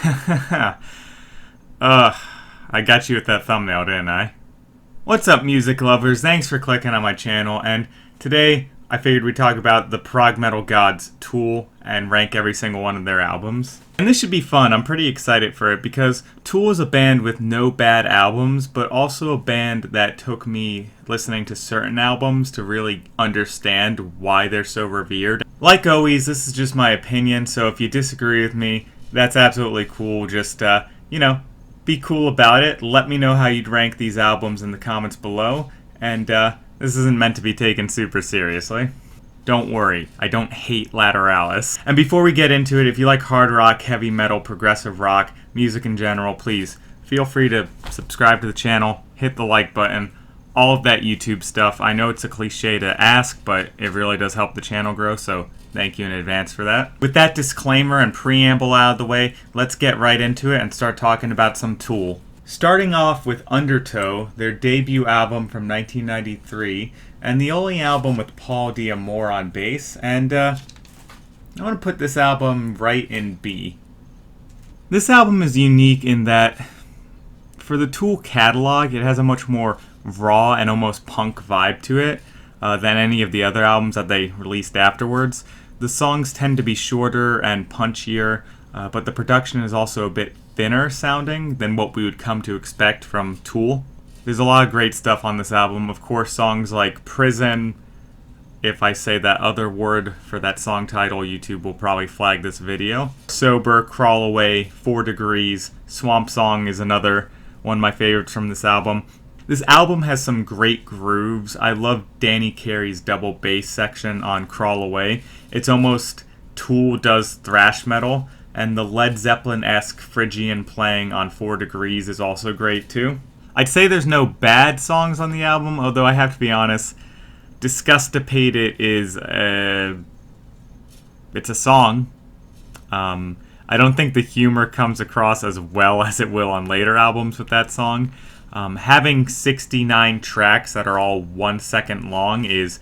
I got you with that thumbnail, didn't I? What's up, music lovers? Thanks for clicking on my channel, and today I figured we'd talk about the prog metal gods Tool and rank every single one of their albums. And this should be fun. I'm pretty excited for it because Tool is a band with no bad albums, but also a band that took me listening to certain albums to really understand why they're so revered. Like always, this is just my opinion, so if you disagree with me, that's absolutely cool. Just, be cool about it. Let me know how you'd rank these albums in the comments below. And this isn't meant to be taken super seriously. Don't worry, I don't hate Lateralus. And before we get into it, if you like hard rock, heavy metal, progressive rock, music in general, please feel free to subscribe to the channel, hit the like button, all of that YouTube stuff. I know it's a cliche to ask, but it really does help the channel grow, so thank you in advance for that. With that disclaimer and preamble out of the way, let's get right into it and start talking about some Tool. Starting off with Undertow, their debut album from 1993, and the only album with Paul D'Amour on bass, and I want to put this album right in B. This album is unique in that, for the Tool catalog, it has a much more raw and almost punk vibe to it than any of the other albums that they released afterwards. The songs tend to be shorter and punchier, but the production is also a bit thinner sounding than what we would come to expect from Tool. There's a lot of great stuff on this album. Of course, songs like Prison. If I say that other word for that song title, YouTube will probably flag this video. Sober, Crawl Away, 4 Degrees, Swamp Song is another one of my favorites from this album. This album has some great grooves. I love Danny Carey's double bass section on Crawl Away. It's almost Tool does thrash metal, and the Led Zeppelin-esque Phrygian playing on 4 Degrees is also great too. I'd say there's no bad songs on the album, although I have to be honest, Disgustipated is it's a song. I don't think the humor comes across as well as it will on later albums with that song. Having 69 tracks that are all 1 second long is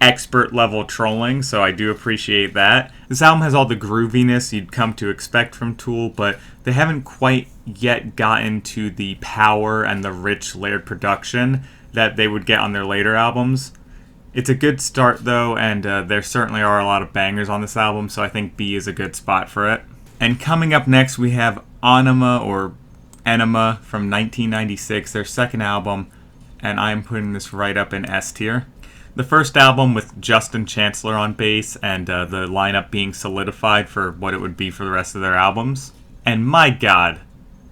expert level trolling, so I do appreciate that. This album has all the grooviness you'd come to expect from Tool, but they haven't quite yet gotten to the power and the rich layered production that they would get on their later albums. It's a good start though, and there certainly are a lot of bangers on this album, so I think B is a good spot for it. And coming up next we have Anima or Enema from 1996, their second album, and I'm putting this right up in S tier. The first album with Justin Chancellor on bass and the lineup being solidified for what it would be for the rest of their albums. And my god,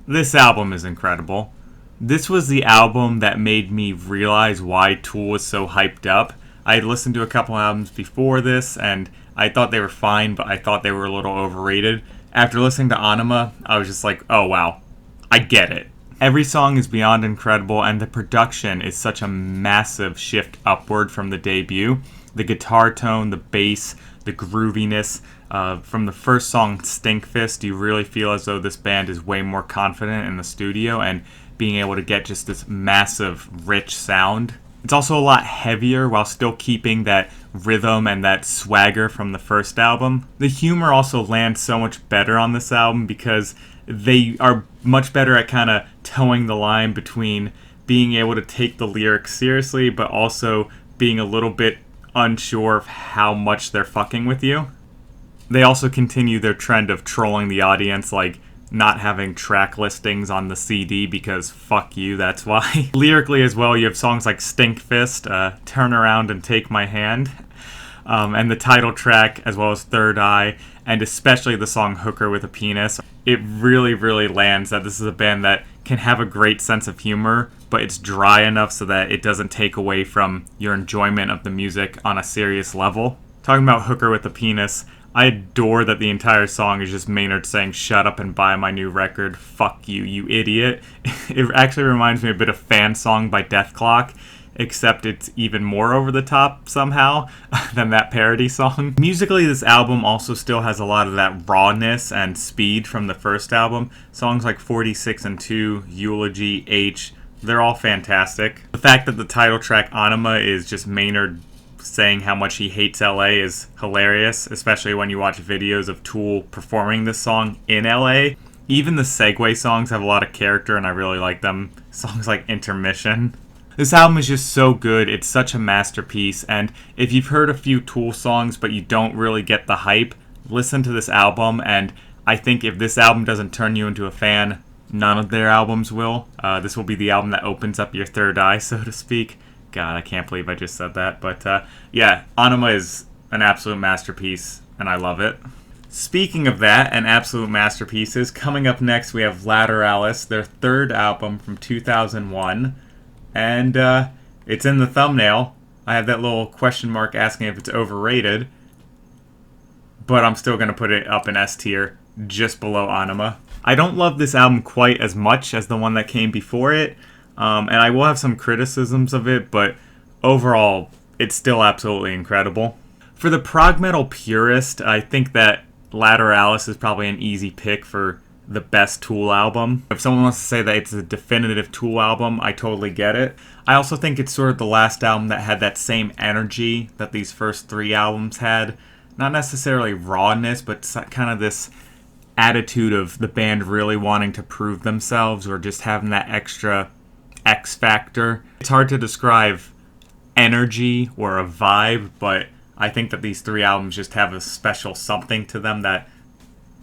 this album is incredible. This was the album that made me realize why Tool was so hyped up. I had listened to a couple albums before this and I thought they were fine, but I thought they were a little overrated. After listening to Anima, I was just like, oh wow, I get it. Every song is beyond incredible, and the production is such a massive shift upward from the debut. The guitar tone, the bass, the grooviness. From the first song, Stinkfist, you really feel as though this band is way more confident in the studio and being able to get just this massive, rich sound. It's also a lot heavier while still keeping that rhythm and that swagger from the first album. The humor also lands so much better on this album because they are much better at kind of towing the line between being able to take the lyrics seriously but also being a little bit unsure of how much they're fucking with you. They also continue their trend of trolling the audience, like not having track listings on the CD because fuck you, that's why. Lyrically as well, you have songs like Stinkfist, Turn Around and Take My Hand, and the title track as well as Third Eye, and especially the song Hooker with a Penis. It really, really lands that this is a band that can have a great sense of humor, but it's dry enough so that it doesn't take away from your enjoyment of the music on a serious level. Talking about Hooker with a Penis, I adore that the entire song is just Maynard saying, "Shut up and buy my new record, fuck you, you idiot." It actually reminds me a bit of Fan Song by Deathclock, except it's even more over the top somehow than that parody song. Musically, this album also still has a lot of that rawness and speed from the first album. Songs like 46 and 2, Eulogy, H, they're all fantastic. The fact that the title track Anima is just Maynard saying how much he hates LA is hilarious, especially when you watch videos of Tool performing this song in LA. Even the segue songs have a lot of character, and I really like them. Songs like Intermission. This album is just so good. It's such a masterpiece, and if you've heard a few Tool songs but you don't really get the hype, listen to this album, and I think if this album doesn't turn you into a fan, none of their albums will. This will be the album that opens up your third eye, so to speak. God, I can't believe I just said that. But yeah, Anima is an absolute masterpiece, and I love it. Speaking of that and absolute masterpieces, coming up next we have Lateralus, their third album from 2001. And it's in the thumbnail. I have that little question mark asking if it's overrated. But I'm still going to put it up in S tier, just below Anima. I don't love this album quite as much as the one that came before it. And I will have some criticisms of it, but overall, it's still absolutely incredible. For the prog metal purist, I think that Lateralus is probably an easy pick for the best Tool album. If someone wants to say that it's a definitive Tool album, I totally get it. I also think it's sort of the last album that had that same energy that these first three albums had. Not necessarily rawness, but kind of this attitude of the band really wanting to prove themselves or just having that extra X factor. It's hard to describe energy or a vibe, but I think that these three albums just have a special something to them that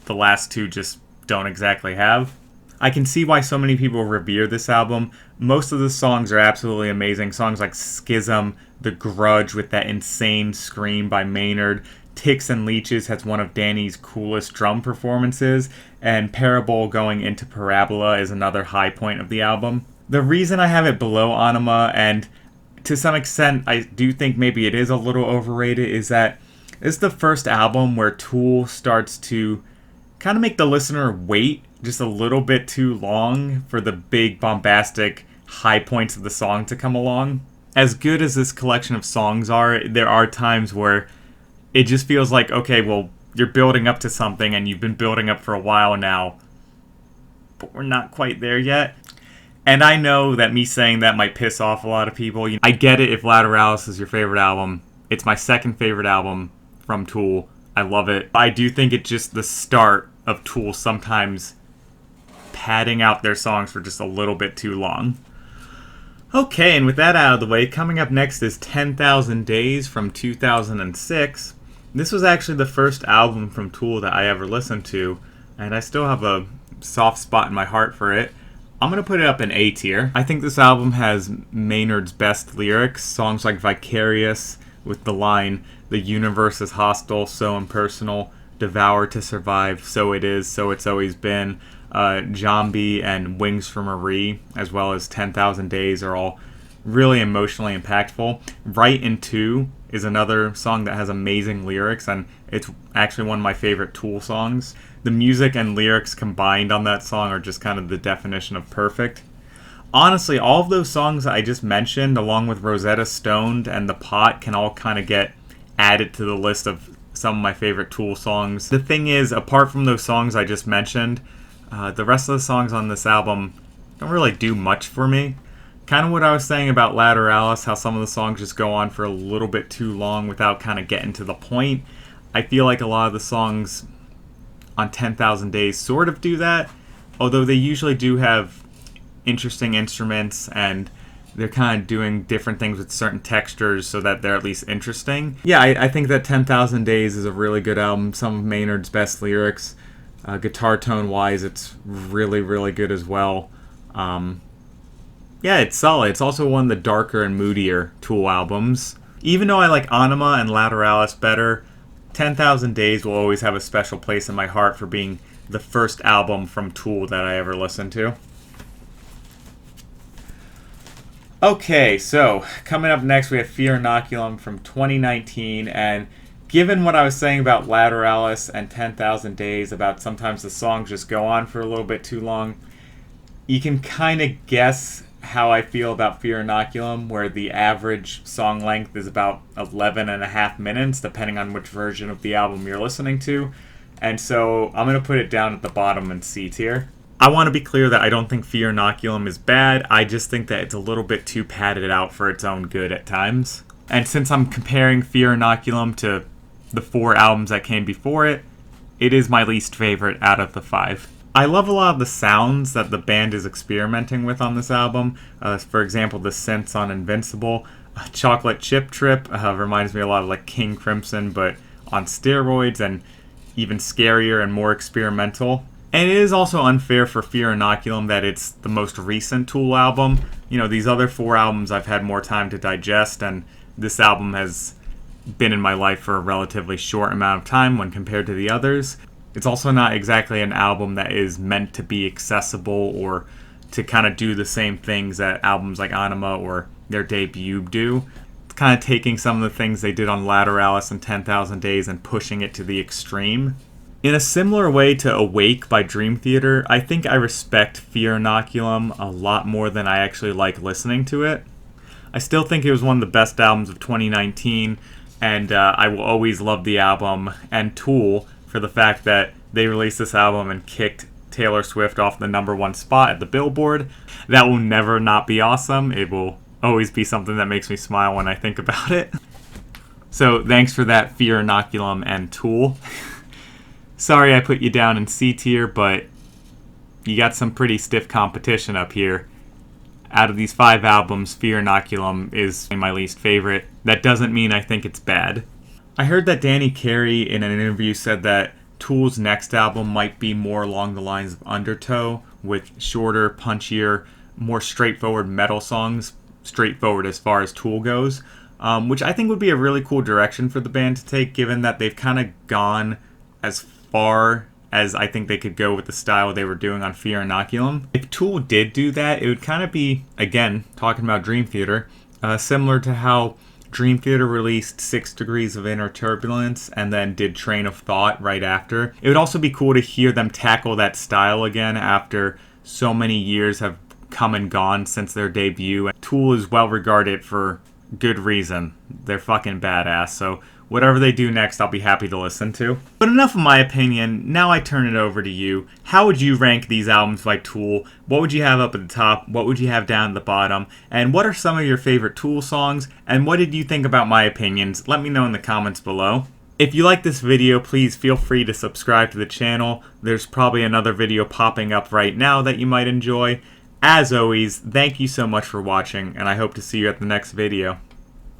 the last two just don't exactly have. I can see why so many people revere this album. Most of the songs are absolutely amazing. Songs like Schism, The Grudge with that insane scream by Maynard, Ticks and Leeches has one of Danny's coolest drum performances, and Parable going into Parabola is another high point of the album. The reason I have it below Anima, and to some extent I do think maybe it is a little overrated, is that this is the first album where Tool starts to kind of make the listener wait just a little bit too long for the big bombastic high points of the song to come along. As good as this collection of songs are, there are times where it just feels like, okay, well, you're building up to something and you've been building up for a while now, but we're not quite there yet. And I know that me saying that might piss off a lot of people. I get it if Lateralus is your favorite album. It's my second favorite album from Tool. I love it. I do think it's just the start of Tool sometimes padding out their songs for just a little bit too long. Okay, and with that out of the way, coming up next is 10,000 Days from 2006. This was actually the first album from Tool that I ever listened to, and I still have a soft spot in my heart for it. I'm going to put it up in A tier. I think this album has Maynard's best lyrics, songs like Vicarious with the line, "The universe is hostile, so impersonal, devour to survive, so it is, so it's always been." Jambi and Wings for Marie, as well as 10,000 Days, are all really emotionally impactful. Right in 2 is another song that has amazing lyrics, and it's actually one of my favorite Tool songs. The music and lyrics combined on that song are just kind of the definition of perfect. Honestly, all of those songs I just mentioned, along with Rosetta Stoned and The Pot, can all kind of get added to the list of some of my favorite Tool songs. The thing is, apart from those songs I just mentioned, the rest of the songs on this album don't really do much for me. Kind of what I was saying about Lateralus, how some of the songs just go on for a little bit too long without kind of getting to the point. I feel like a lot of the songs on 10,000 Days sort of do that, although they usually do have interesting instruments and they're kind of doing different things with certain textures so that they're at least interesting. Yeah, I think that 10,000 Days is a really good album. Some of Maynard's best lyrics. Guitar tone wise, it's really, really good as well. Yeah, it's solid. It's also one of the darker and moodier Tool albums. Even though I like Anima and Lateralus better, 10,000 Days will always have a special place in my heart for being the first album from Tool that I ever listened to. Okay, so coming up next we have Fear Inoculum from 2019, and given what I was saying about Lateralus and 10,000 Days, about sometimes the songs just go on for a little bit too long, you can kind of guess how I feel about Fear Inoculum, where the average song length is about 11 and a half minutes, depending on which version of the album you're listening to. And so I'm going to put it down at the bottom in C tier. I want to be clear that I don't think Fear Inoculum is bad. I just think that it's a little bit too padded out for its own good at times. And since I'm comparing Fear Inoculum to the 4 albums that came before it, it is my least favorite out of the 5. I love a lot of the sounds that the band is experimenting with on this album. For example, the synths on Invincible. Chocolate Chip Trip reminds me a lot of like King Crimson, but on steroids, and even scarier and more experimental. And it is also unfair for Fear Inoculum that it's the most recent Tool album. You know, these other 4 albums I've had more time to digest, and this album has been in my life for a relatively short amount of time when compared to the others. It's also not exactly an album that is meant to be accessible or to kind of do the same things that albums like Anima or their debut do. It's kind of taking some of the things they did on Lateralis and 10,000 Days and pushing it to the extreme. In a similar way to Awake by Dream Theater, I think I respect Fear Inoculum a lot more than I actually like listening to it. I still think it was one of the best albums of 2019, and I will always love the album and Tool for the fact that they released this album and kicked Taylor Swift off the #1 spot at the Billboard. That will never not be awesome. It will always be something that makes me smile when I think about it. So thanks for that, Fear Inoculum and Tool. Sorry I put you down in C tier, but you got some pretty stiff competition up here. Out of these 5 albums, Fear Inoculum is my least favorite. That doesn't mean I think it's bad. I heard that Danny Carey in an interview said that Tool's next album might be more along the lines of Undertow, with shorter, punchier, more straightforward metal songs, straightforward as far as Tool goes, which I think would be a really cool direction for the band to take, given that they've kind of gone as far as I think they could go with the style they were doing on Fear Inoculum. If Tool did do that, it would kind of be, again, talking about Dream Theater, similar to how Dream Theater released 6 Degrees of Inner Turbulence and then did Train of Thought right after. It would also be cool to hear them tackle that style again after so many years have come and gone since their debut. And Tool is well regarded for good reason. They're fucking badass, so whatever they do next, I'll be happy to listen to. But enough of my opinion, now I turn it over to you. How would you rank these albums by Tool? What would you have up at the top? What would you have down at the bottom? And what are some of your favorite Tool songs? And what did you think about my opinions? Let me know in the comments below. If you like this video, please feel free to subscribe to the channel. There's probably another video popping up right now that you might enjoy. As always, thank you so much for watching, and I hope to see you at the next video.